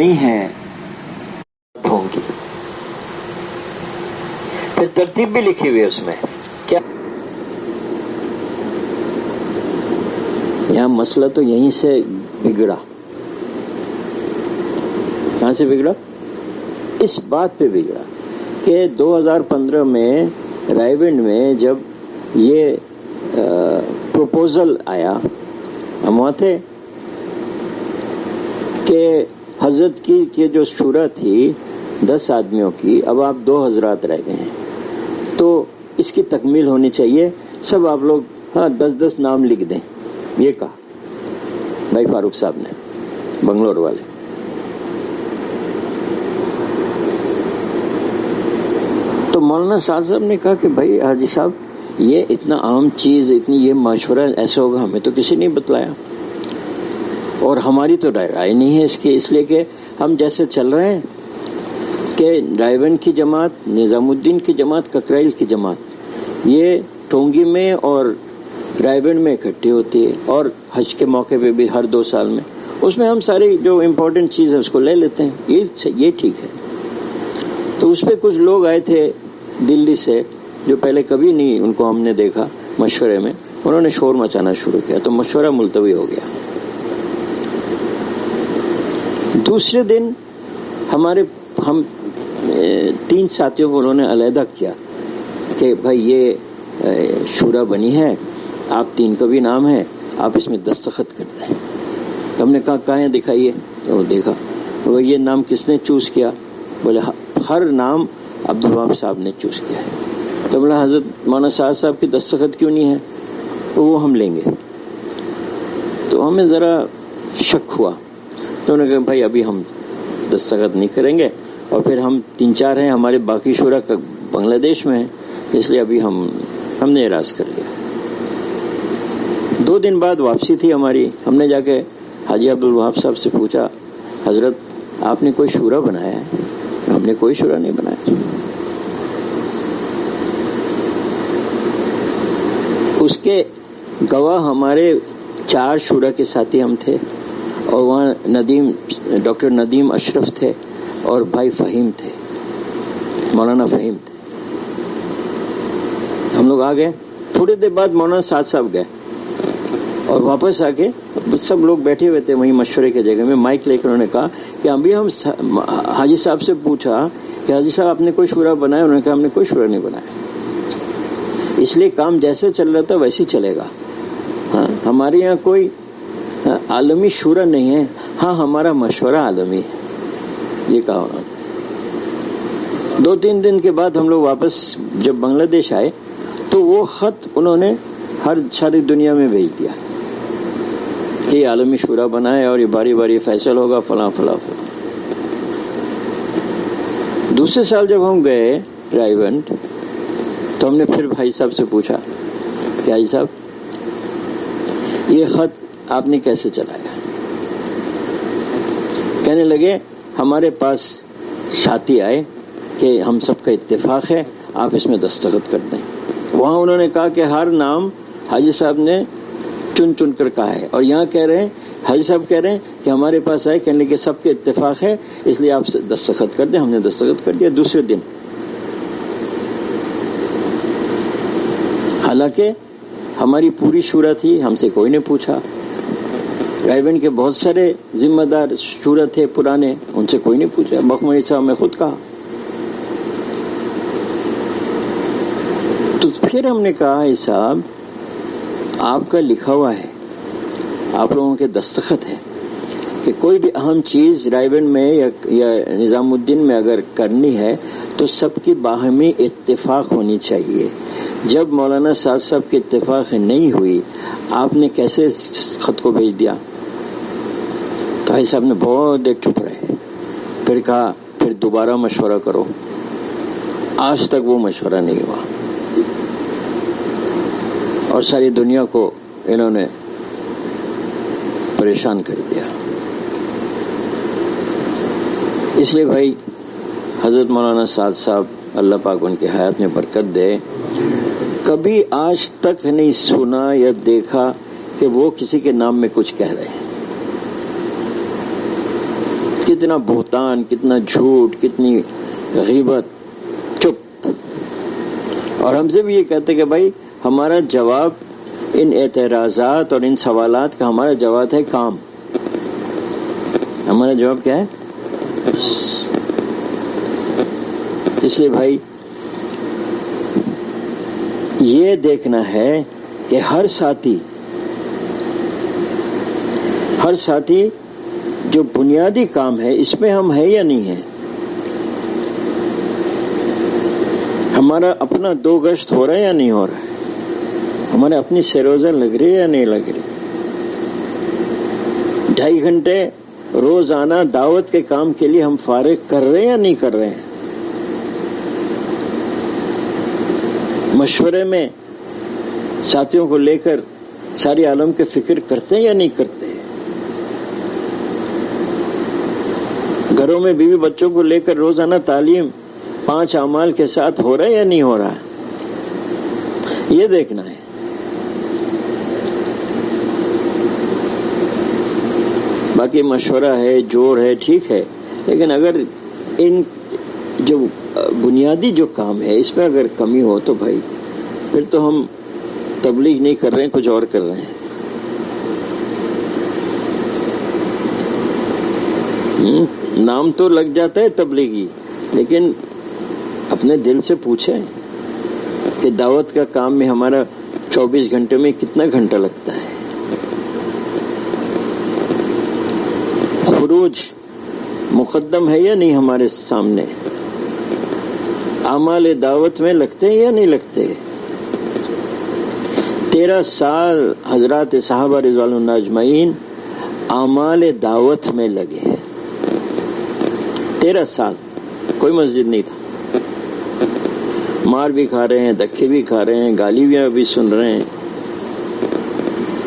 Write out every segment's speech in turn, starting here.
نہیں ہے ہوں گی. پھر ترتیب بھی لکھی ہوئی ہے اس میں. کیا یہاں مسئلہ تو یہیں سے بگڑا. کہاں سے بگڑا؟ اس بات پہ بگڑا کہ 2015 میں رائے ونڈ میں جب یہ پروپوزل آیا، ہم وہاں تھے کہ حضرت کی جو شورا تھی 10 آدمیوں کی، اب آپ 2 حضرات رہ گئے ہیں، تو اس کی تکمیل ہونی چاہیے. سب آپ لوگ 10 نام لکھ دیں. یہ کہا بھائی فاروق صاحب نے، بنگلور والے. تو مولانا سعد صاحب نے کہا کہ بھائی حاجی صاحب یہ اتنا عام چیز، اتنی یہ مشورہ ایسا ہوگا، ہمیں تو کسی نے بتلایا، اور ہماری تو رائے نہیں ہے اس کی، اس لیے کہ ہم جیسے چل رہے ہیں کہ رائے کی جماعت، نظام الدین کی جماعت، ککرائل کی جماعت یہ ٹونگی میں اور رائے میں اکٹھی ہوتی ہے، اور حج کے موقع پہ بھی ہر 2 سال میں، اس میں ہم ساری جو امپورٹنٹ چیز ہے اس کو لے لیتے ہیں. یہ ٹھیک ہے. تو اس پہ کچھ لوگ آئے تھے دلی سے جو پہلے کبھی نہیں ان کو ہم نے دیکھا مشورے میں، انہوں نے شور مچانا شروع کیا، تو مشورہ ملتوی ہو گیا. دوسرے دن ہم 3 ساتھیوں کو انہوں نے علیحدہ کیا کہ بھائی یہ شورا بنی ہے، آپ 3 کا بھی نام ہے، آپ اس میں دستخط کر دیں. ہم نے کہا کہاں دکھائیے، تو وہ دیکھا. وہ یہ نام کس نے چوز کیا؟ بولے ہر نام عبدالوہاب صاحب نے چوز کیا ہے. تو بولا حضرت مولانا سعد صاحب کی دستخط کیوں نہیں ہے؟ تو وہ ہم لیں گے. تو ہمیں ذرا شک ہوا، تو انہوں نے کہا بھائی ابھی ہم دستخط نہیں کریں گے، اور پھر ہم 3-4 ہیں، ہمارے باقی شورا بنگلہ دیش میں ہیں، اس لیے ابھی ہم نے اعراض کر لیا. 2 دن بعد واپسی تھی ہماری. ہم نے جا کے حاجی عبدالوہاب صاحب سے پوچھا حضرت آپ نے کوئی شورا بنایا ہے؟ ہم نے کوئی شورا نہیں بنایا. اس کے گواہ ہمارے 4 شورا کے ساتھی ہم تھے، اور وہاں ڈاکٹر ندیم اشرف تھے، اور بھائی فہیم تھے، مولانا فہیم تھے. ہم لوگ آ گئے. تھوڑی دیر بعد مولانا سعد صاحب گئے، اور واپس آ کے سب لوگ بیٹھے ہوئے تھے وہیں مشورے کی جگہ میں. مائک لے کر انہوں نے کہا کہ ابھی ہم حاجی صاحب سے پوچھا کہ حاجی صاحب آپ نے کوئی شورا بنایا؟ انہوں نے کہا ہم نے کوئی شورا نہیں بنایا. اس لیے کام جیسے چل رہا تھا ویسے چلے گا. ہاں ہمارے یہاں کوئی عالمی شورا نہیں ہے، ہاں ہمارا مشورہ عالمی ہے. یہ کہا انہوں نے. 2-3 دن کے بعد ہم لوگ واپس جب بنگلہ دیش آئے تو وہ خط انہوں نے ساری دنیا میں بھیج دیا کہ یہ عالمی شورا بنا ہے اور یہ باری باری فیصل ہوگا فلاں فلاں فلاں. دوسرے سال جب ہم گئے رائے ونڈ تو ہم نے پھر بھائی صاحب سے پوچھا کہ بھائی صاحب یہ خط آپ نے کیسے چلایا؟ کہنے لگے ہمارے پاس ساتھی آئے کہ ہم سب کا اتفاق ہے، آپ اس میں دستخط کر دیں. وہاں انہوں نے کہا کہ ہر نام حاجی صاحب نے چن کر کہا ہے، اور یہاں کہہ رہے ہیں حاجی صاحب کہہ رہے ہیں کہ ہمارے پاس آئے، کہنے لگے سب کے اتفاق ہے اس لیے آپ دستخط کر دیں. ہم نے دستخط کر دیا دوسرے دن. حالانکہ ہماری پوری شورا تھی، ہم سے کوئی نے پوچھا. رائے ونڈ کے بہت سارے ذمہ دار شورا تھے پرانے، ان سے کوئی نہیں پوچھا. مخملی صاحب نے خود کہا. تو پھر ہم نے کہا صاحب آپ کا لکھا ہوا ہے، آپ لوگوں کے دستخط ہے کہ کوئی بھی اہم چیز رائے ونڈ میں یا نظام الدین میں اگر کرنی ہے تو سب کی باہمی اتفاق ہونی چاہیے. جب مولانا سعد صاحب کی اتفاق نہیں ہوئی آپ نے کیسے خط کو بھیج دیا؟ بھائی صاحب نے بہت دیر چپ رہے، پھر کہا پھر دوبارہ مشورہ کرو. آج تک وہ مشورہ نہیں ہوا، اور ساری دنیا کو انہوں نے پریشان کر دیا. اس لیے بھائی حضرت مولانا سعد صاحب اللہ پاک ان کی حیات میں برکت دے، کبھی آج تک نہیں سنا یا دیکھا کہ وہ کسی کے نام میں کچھ کہہ رہے ہیں. کتنا بہتان، کتنا جھوٹ، کتنی غیبت، چپ. اور ہم سے بھی یہ کہتے کہ بھائی ہمارا جواب ان اعتراضات اور ان سوالات کا ہمارا جواب ہے کام. ہمارا جواب کیا ہے؟ اس لیے بھائی یہ دیکھنا ہے کہ ہر ساتھی جو بنیادی کام ہے اس میں ہم ہیں یا نہیں ہیں. ہمارا اپنا 2 گشت ہو رہا ہے یا نہیں ہو رہا ہے؟ ہمارے اپنی سروزہ لگ رہی ہے یا نہیں لگ رہی؟ 2.5 گھنٹے روزانہ دعوت کے کام کے لیے ہم فارغ کر رہے ہیں یا نہیں کر رہے ہیں؟ مشورے میں ساتھیوں کو لے کر ساری عالم کے فکر کرتے ہیں یا نہیں کرتے؟ گھروں میں بیوی بچوں کو لے کر روزانہ تعلیم 5 اعمال کے ساتھ ہو رہا ہے یا نہیں ہو رہا ہے؟ یہ دیکھنا ہے. باقی مشورہ ہے، جوڑ ہے، ٹھیک ہے، لیکن اگر ان جو بنیادی جو کام ہے اس میں اگر کمی ہو تو بھائی پھر تو ہم تبلیغ نہیں کر رہے ہیں، کچھ اور کر رہے ہیں. نام تو لگ جاتا ہے تبلیغی، لیکن اپنے دل سے پوچھیں کہ دعوت کا کام میں ہمارا 24 گھنٹے میں کتنا گھنٹہ لگتا ہے. خروج مقدم ہے یا نہیں ہمارے سامنے؟ اعمال دعوت میں لگتے ہیں یا نہیں لگتے؟ 13 سال حضرات صحابہ رضوان اللہ اجمعین اعمال دعوت میں لگے ہیں. 13 سال کوئی مسجد نہیں تھا. مار بھی کھا رہے ہیں، دھکے بھی کھا رہے ہیں، گالیاں بھی سن رہے ہیں.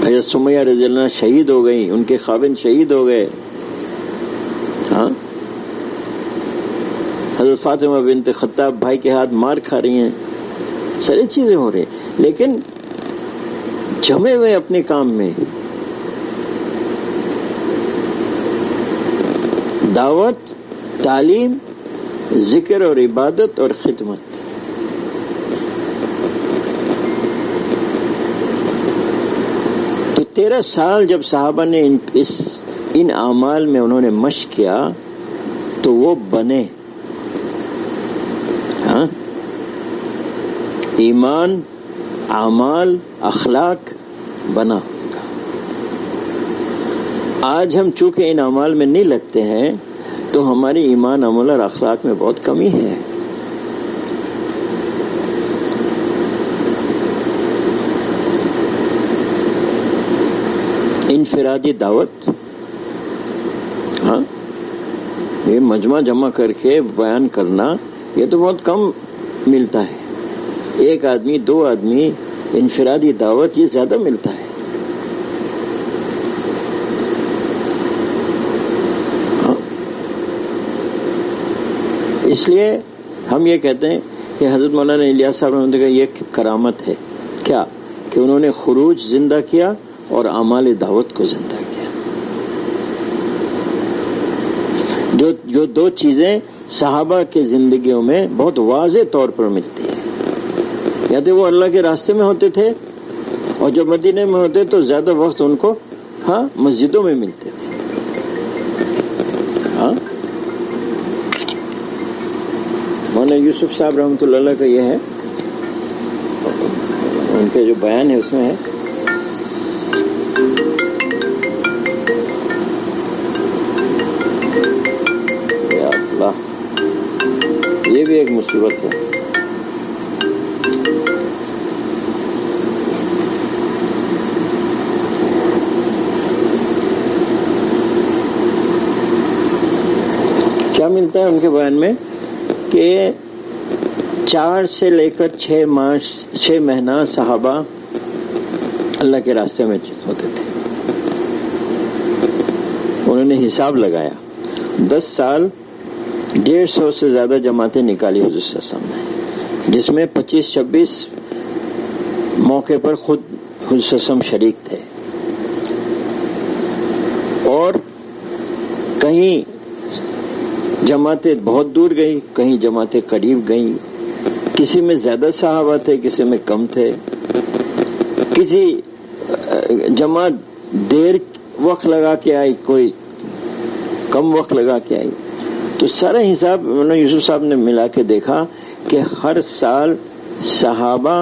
حضرت سمیہ رضی اللہ عنہا شہید ہو گئی، ان کے خاوند شہید ہو گئے. ہاں، حضرت فاطمہ بنت خطاب بھائی کے ہاتھ مار کھا رہی ہیں. ساری چیزیں ہو رہی ہیں، لیکن جمے ہوئے اپنے کام میں. دعوت، تعلیم، ذکر اور عبادت اور خدمت. تو 13 سال جب صحابہ نے ان اعمال میں انہوں نے مشق کیا تو وہ بنے. ہاں، ایمان، اعمال، اخلاق بنا. آج ہم چونکہ ان اعمال میں نہیں لگتے ہیں تو ہماری ایمان، عمل اور اخلاق میں بہت کمی ہے. انفرادی دعوت، ہاں، یہ مجمع جمع کر کے بیان کرنا یہ تو بہت کم ملتا ہے. 1 آدمی 2 آدمی انفرادی دعوت یہ زیادہ ملتا ہے. اس لیے ہم یہ کہتے ہیں کہ حضرت مولانا الیاس صاحب رحمۃ اللہ یہ ایک کرامت ہے. کیا کہ انہوں نے خروج زندہ کیا اور اعمال دعوت کو زندہ کیا. جو 2 چیزیں صحابہ کی زندگیوں میں بہت واضح طور پر ملتی ہیں. یا تو وہ اللہ کے راستے میں ہوتے تھے، اور جب مدینے میں ہوتے تو زیادہ وقت ان کو مسجدوں میں ملتے تھے. ہاں، مولانا یوسف صاحب رحمۃ اللہ علیہ کا یہ ہے، ان کے جو بیان ہے اس میں ہے یا اللہ، یہ بھی ایک مصیبت ہے. کیا ملتا ہے ان کے بیان میں کہ 4 سے لے کر 6 مہینہ صحابہ اللہ کے راستے میں ہوتے تھے. انہوں نے حساب لگایا، 10 سال 150 سے زیادہ جماعتیں نکالی حضور صلی اللہ علیہ وسلم نے، جس میں 25-26 موقع پر خود حضور صلی اللہ علیہ وسلم شریک تھے. اور کہیں جماعتیں بہت دور گئی، کہیں جماعتیں قریب گئیں، کسی میں زیادہ صحابہ تھے، کسی میں کم تھے، کسی جماعت دیر وقت لگا کے آئی، کوئی کم وقت لگا کے آئی. تو سارا حساب مولانا یوسف صاحب نے ملا کے دیکھا کہ ہر سال صحابہ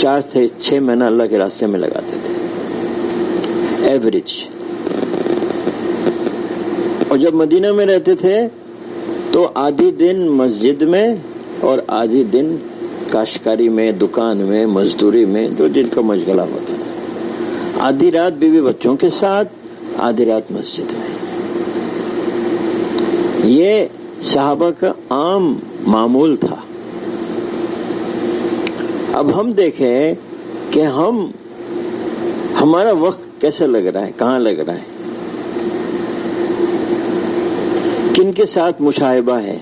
4 سے 6 مہینہ اللہ کے راستے میں لگاتے تھے ایوریج. اور جب مدینہ میں رہتے تھے تو آدھی دن مسجد میں اور آدھی دن کاشتکاری میں، دکان میں، مزدوری میں، جو جن کا مشغلہ ہوتا تھا. آدھی رات بیوی بچوں کے ساتھ، آدھی رات مسجد میں. یہ صحابہ کا عام معمول تھا. اب ہم دیکھیں کہ ہمارا وقت کیسے لگ رہا ہے، کہاں لگ رہا ہے، کن کے ساتھ مشاہبہ ہے.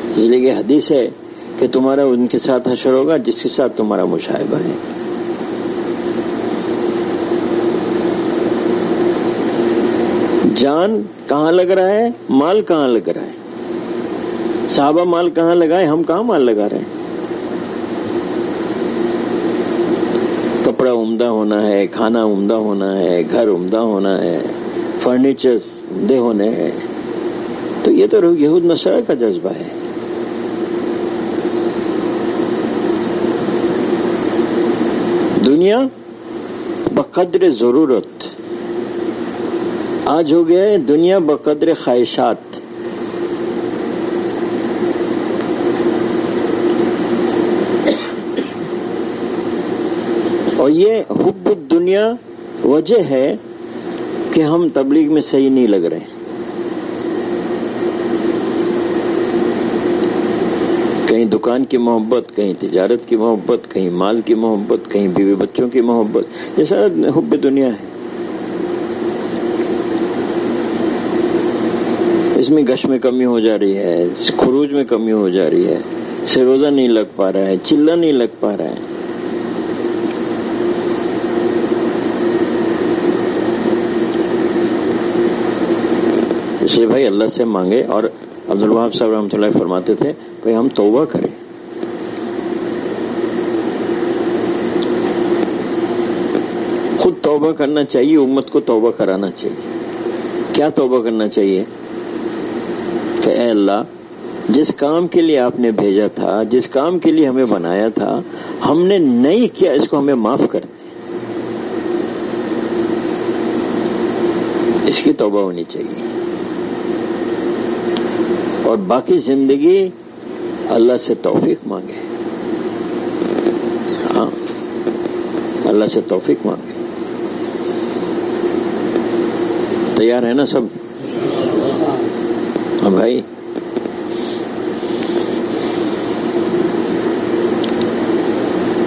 اس لیے حدیث ہے کہ تمہارا ان کے ساتھ حشر ہوگا جس کے ساتھ تمہارا مشاہبہ ہے. جان کہاں لگ رہا ہے، مال کہاں لگ رہا ہے. صحابہ مال کہاں لگائے، ہم کہاں مال لگا رہے ہیں. کپڑا عمدہ ہونا ہے، کھانا عمدہ ہونا ہے، گھر عمدہ ہونا ہے، فرنیچر عمدے ہونے ہیں. تو یہ تو یہود نصارہ کا جذبہ ہے. دنیا بقدر ضرورت، آج ہو گیا ہے دنیا بقدر خواہشات. اور یہ حب الدنیا وجہ ہے کہ ہم تبلیغ میں صحیح نہیں لگ رہے. کہیں دکان کی محبت، کہیں تجارت کی محبت، کہیں مال کی محبت، کہیں بیوی بچوں کی محبت، یہ سارا حب دنیا ہے. اس میں گش میں کمی ہو جا رہی ہے، خروج میں کمی ہو جا رہی ہے، سے روزہ نہیں لگ پا رہا ہے، چلہ نہیں لگ پا رہا ہے. اس لیے بھائی اللہ سے مانگے. اور عبد الوہاب صاحب رحمۃ اللہ فرماتے تھے کہ ہم توبہ کریں. خود توبہ کرنا چاہیے، امت کو توبہ کرانا چاہیے. کیا توبہ کرنا چاہیے کہ اے اللہ، جس کام کے لیے آپ نے بھیجا تھا، جس کام کے لیے ہمیں بنایا تھا، ہم نے نہیں کیا، اس کو ہمیں معاف کر دیں. اس کی توبہ ہونی چاہیے. اور باقی زندگی اللہ سے توفیق مانگے. ہاں، اللہ سے توفیق مانگے. تیار ہے نا سب؟ ہاں بھائی.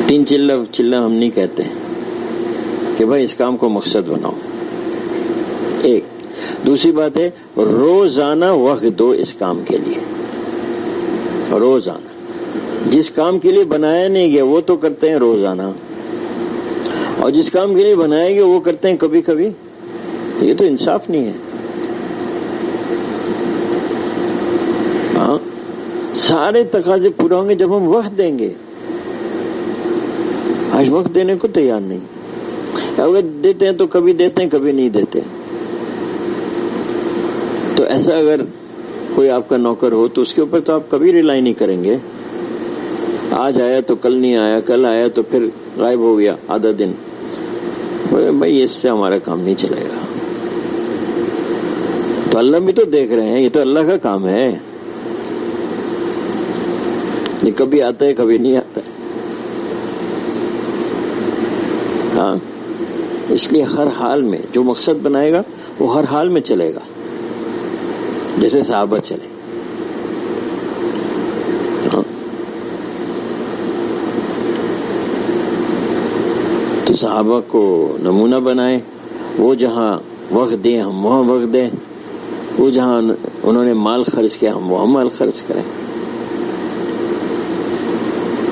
تین چلہ ہم نہیں کہتے کہ بھائی اس کام کو مقصد بناؤ. ایک دوسری بات ہے روزانہ وقت دو اس کام کے لیے. روزانہ جس کام کے لیے بنایا نہیں گیا وہ تو کرتے ہیں روزانہ، اور جس کام کے لیے بنایا گیا وہ کرتے ہیں کبھی کبھی. یہ تو انصاف نہیں ہے. ہاں، سارے تقاضے پورا ہوں گے جب ہم وقت دیں گے. آج وقت دینے کو تیار نہیں. اگر دیتے ہیں تو کبھی دیتے ہیں، کبھی نہیں دیتے. تو ایسا اگر کوئی آپ کا نوکر ہو تو اس کے اوپر تو آپ کبھی ریلائی نہیں کریں گے. آج آیا تو کل نہیں آیا، کل آیا تو پھر غائب ہو گیا آدھا دن. بھائی اس سے ہمارا کام نہیں چلے گا. تو اللہ بھی تو دیکھ رہے ہیں، یہ تو اللہ کا کام ہے. یہ کبھی آتا ہے کبھی نہیں آتا ہے. ہاں، اس لیے ہر حال میں جو مقصد بنائے گا وہ ہر حال میں چلے گا، جیسے صحابہ چلے. ہاں. تو صحابہ کو نمونہ بنائیں. وہ جہاں وقت دیں ہم وہاں وقت دیں، وہ جہاں انہوں نے مال خرچ کیا ہم وہاں مال خرچ کریں.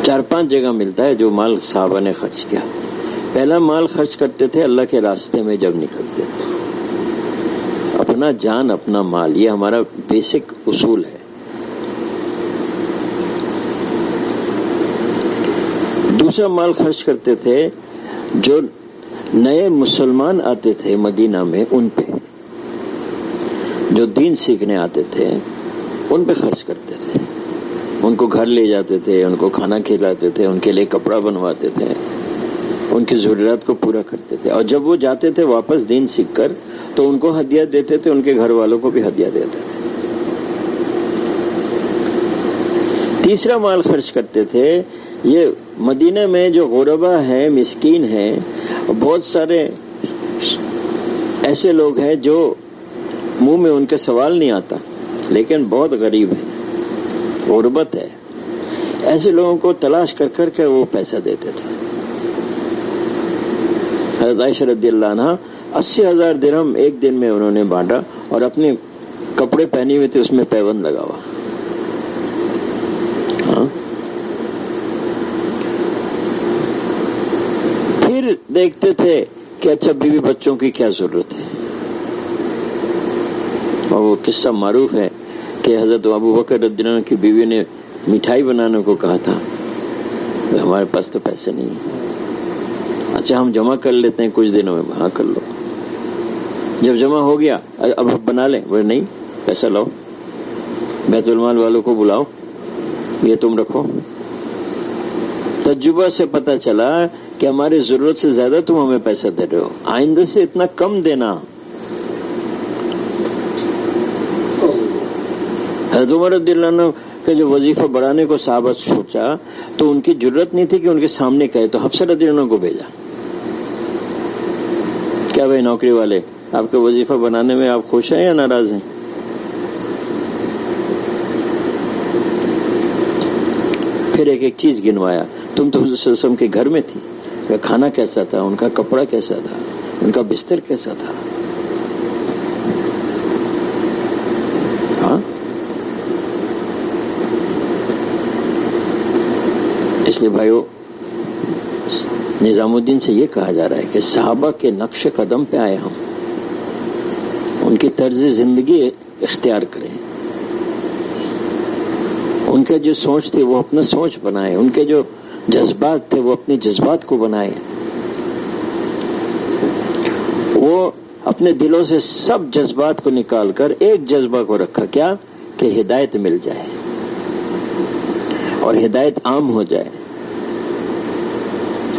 4-5 جگہ ملتا ہے جو مال صحابہ نے خرچ کیا. پہلا مال خرچ کرتے تھے اللہ کے راستے میں جب نکلتے تھے، اپنا اپنا جان اپنا مال، یہ ہمارا بیسک اصول ہے۔ دوسرا مال خرچ کرتے تھے جو نئے مسلمان آتے تھے مدینہ میں، ان پہ، جو دین سیکھنے آتے تھے ان پہ خرچ کرتے تھے، ان کو گھر لے جاتے تھے، ان کو کھانا کھلاتے تھے، ان کے لیے کپڑا بنواتے تھے، ان کی ضروریات کو پورا کرتے تھے، اور جب وہ جاتے تھے واپس دین سیکھ کر تو ان کو ہدیہ دیتے تھے، ان کے گھر والوں کو بھی ہدیہ دیتے تھے۔ تیسرا مال خرچ کرتے تھے، یہ مدینہ میں جو غربا ہیں، مسکین ہیں، بہت سارے ایسے لوگ ہیں جو منہ میں ان کے سوال نہیں آتا لیکن بہت غریب ہیں، غربت ہے، ایسے لوگوں کو تلاش کر کر کے وہ پیسہ دیتے تھے۔ حضرت عائشہ رضی اللہ عنہ 80,000 درہم ایک دن میں انہوں نے بانٹا، اور اپنے کپڑے پہنے ہوئے تھے اس میں پیوند لگا ہوا۔ پھر دیکھتے تھے کہ اچھا بیوی بچوں کی کیا ضرورت ہے، اور وہ قصہ معروف ہے کہ حضرت ابو بکر رضی اللہ عنہ کی بیوی نے مٹھائی بنانے کو کہا تھا، ہمارے پاس تو پیسے نہیں ہیں، اچھا ہم جمع کر لیتے ہیں کچھ دنوں میں، ہاں کر لو۔ جب جمع ہو گیا اب بنا لیں، بولے نہیں، پیسہ لاؤ، بیت المال والوں کو بلاؤ، یہ تم رکھو۔ تجربہ سے پتہ چلا کہ ہماری ضرورت سے زیادہ تم ہمیں پیسہ دے رہے ہو، آئندہ سے اتنا کم دینا۔ حضرت عمر رضی اللہ عنہ کا جو وظیفہ بڑھانے کو صحابہ سوچا تو ان کی ضرورت نہیں تھی کہ ان کے سامنے کہے، تو حفصہ رضی اللہ عنہ کو بھیجا، کیا بھائی نوکری والے، آپ کے وظیفہ بنانے میں آپ خوش ہیں یا ناراض ہیں؟ پھر ایک ایک چیز گنوایا، تم تو حضور صلی اللہ علیہ وسلم کے گھر میں تھی، ان کا کھانا کیسا تھا، ان کا کپڑا کیسا تھا، ان کا بستر کیسا تھا۔ ہاں، اس لیے بھائیو نظام الدین سے یہ کہا جا رہا ہے کہ صحابہ کے نقش قدم پہ آئے ہم، ان کی طرز زندگی اختیار کریں، ان کے جو سوچ تھی وہ اپنا سوچ بنائے، ان کے جو جذبات تھے وہ اپنے جذبات کو بنائے، وہ اپنے دلوں سے سب جذبات کو نکال کر ایک جذبہ کو رکھا، کیا کہ ہدایت مل جائے اور ہدایت عام ہو جائے،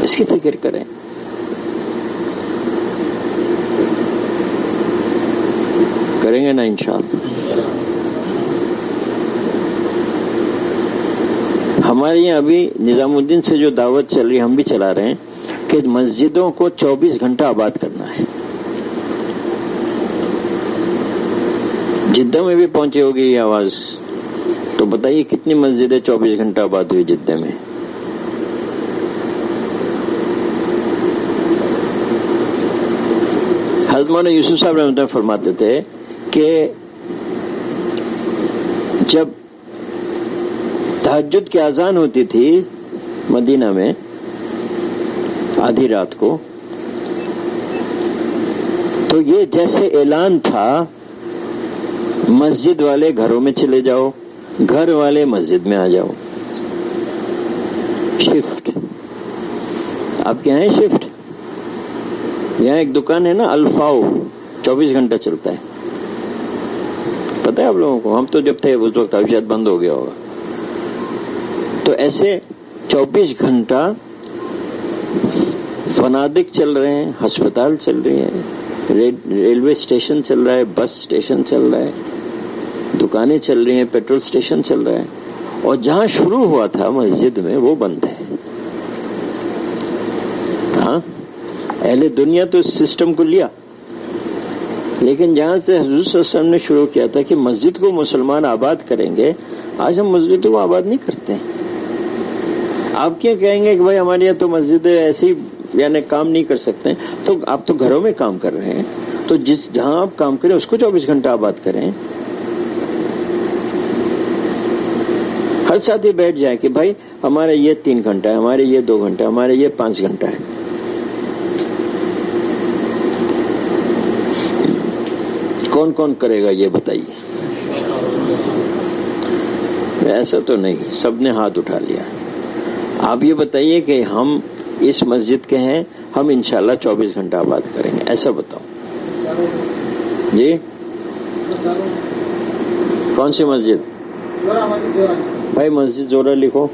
اس کی فکر کریں۔ کریں گے نا انشاءاللہ۔ ہمارے یہاں ابھی نظام الدین سے جو دعوت چل رہی ہے، ہم بھی چلا رہے ہیں کہ مسجدوں کو 24 گھنٹہ آباد کرنا ہے۔ جدہ میں بھی پہنچی ہوگی یہ آواز، تو بتائیے کتنی مسجدیں 24 گھنٹہ آباد ہوئی جدہ میں؟ حضرت مولانا یوسف صاحب رحمۃ اللہ فرماتے تھے کہ جب تہجد کی اذان ہوتی تھی مدینہ میں آدھی رات کو، تو یہ جیسے اعلان تھا، مسجد والے گھروں میں چلے جاؤ، گھر والے مسجد میں آ جاؤ، شفٹ۔ آپ کے یہاں ہے شفٹ؟ یہاں ایک دکان ہے نا الفاؤ، 24 گھنٹہ چلتا ہے، پتہ ہے آپ لوگوں کو؟ ہم تو جب تھے اس وقت اب شاید بند ہو گیا ہوگا۔ تو ایسے 24 گھنٹہ فنادق چل رہے ہیں، ہسپتال چل رہے ہیں، ریلوے اسٹیشن چل رہا ہے، بس اسٹیشن چل رہا ہے، دکانیں چل رہی ہیں، پیٹرول اسٹیشن چل رہا ہے، اور جہاں شروع ہوا تھا مسجد میں وہ بند ہے۔ ہاں، اہل دنیا تو اس سسٹم کو لیا، لیکن جہاں سے حضور صلی اللہ علیہ وسلم نے شروع کیا تھا کہ مسجد کو مسلمان آباد کریں گے، آج ہم مسجد کو آباد نہیں کرتے ہیں۔ آپ کیا کہیں گے کہ بھائی ہمارے یہاں تو مسجد ایسی یعنی کام نہیں کر سکتے ہیں، تو آپ تو گھروں میں کام کر رہے ہیں، تو جہاں آپ کام کریں اس کو 24 گھنٹہ آباد کریں۔ ہر ساتھی بیٹھ جائے کہ بھائی ہمارے یہ 3 گھنٹہ ہے، ہمارے یہ 2 گھنٹہ، ہمارے یہ 5 گھنٹہ ہے۔ کون کون کرے گا یہ بتائیے؟ ایسا تو نہیں، سب نے ہاتھ اٹھا لیا. آپ یہ بتائیے کہ ہم اس مسجد کے ہیں، ہم انشاءاللہ 24 گھنٹہ آباد کریں گے، ایسا بتاؤ جی. کون سی مسجد بھائی؟ مسجد زورہ لکھو.